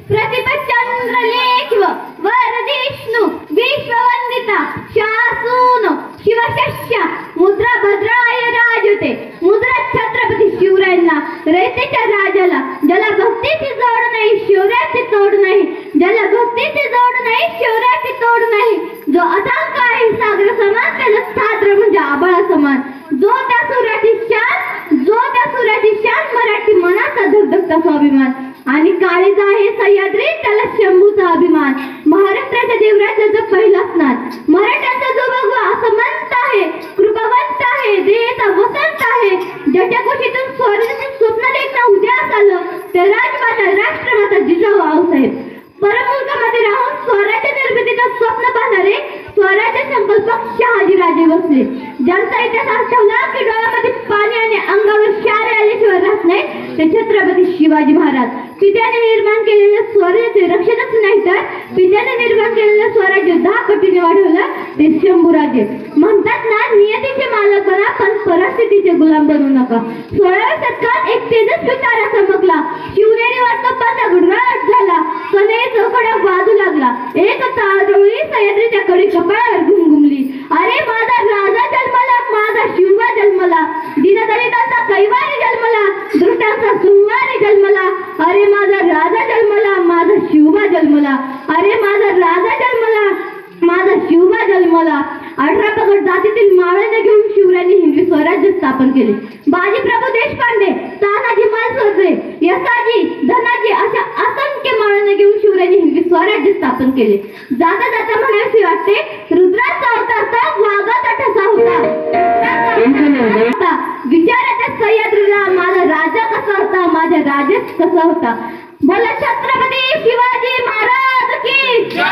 प्रतिपचंद्रलेख वरदिष्णु विश्ववंदिता शासून शिवशस्य मुद्रा भद्राय राजते मुद्रा छत्रपती शिवरायांना रयतेच्या राजाला ज्याला भक्तीची जोड नाही शिवरायाची तोड नाही ज्याला भक्तीची जोड नाही शिवरायाची तोड नाही जो अथांग आहे सागर समान त्याला सागर म्हणजे आभाळा समान जो त्या सूर्याची शान मराठी मनाचा धगधगता स्वाभिमान आणि काळीज आहे सह्याद्री त्याला शंभूचा अभिमान महाराष्ट्राच्या देवराजाचा पहिला स्नान मराठ्यांचा जो भगवा असमंत आहे कृपावंत आहे देयता वसंत आहे ज्याच्या कुशीतून स्वराज्याचे स्वप्न देखणं उद्यास आलं ते राजमाता राष्ट्रमाता जिजाऊ आऊसाहेब परमुलकामध्ये राहून स्वराज्य निर्मितीचं स्वप्न पाहणारे स्वराज्य संकल्पक शहाजीराजे भोसले ज्यांचा इतिहास आठवला की डोळ्यामध्ये पाणी आणि अंगावर शारे आल्याशिवाय राहत नाही ते छत्रपती शिवाजी महाराज पित्याने निर्माण केलेलं स्वराज्याचे रक्षणच नाही तर पित्याने निर्माण केलेलं स्वराज्य 10 पटीने वाढवलं ते शंभूराजे म्हणतात ना नियतीचे मालक बना पण परिस्थितीचे गुलाम बनू नका 16व्या शतकात एक तेजस्वी तारा चमकला शिवनेरी वाटपाचा गुडगुडाट झाला कने चौकड्या वाजू लागला एक तारडोळी सह्याद्रीच्या कडे कपाळावर घुमघुमली अरे माझा राजा जन्मला माझा शिवबा जन्मला दीनदलितांचा कैवारी जन्मला दृष्टांचा सुवारी जन्मला अरे माझा राजा जन्मला माझा शिवबा जन्मला अरे माझा राजा जन्मला माझा शिवबा जन्मला 18 पगड जातीतील मावळ्यांना घेऊन शिवरायांनी हिंदवी स्वराज्य स्थापन केले बाजीप्रभू देशपांडे तानाजी मालसोत्रे यसाजी धनाजी अशा असंख्य मावळ्यांना घेऊन शिवरायांनी हिंदवी स्वराज्य स्थापन केले जाता जाता म्हणावीशी वाटते रुद्राचा अवतार तर वाघाचा ठसा होता विचाराच्या सह्याद्रीला माझा राजा कसा होता माझ्या राजेत कसा होता बोला छत्रपती शिवाजी महाराज की जय।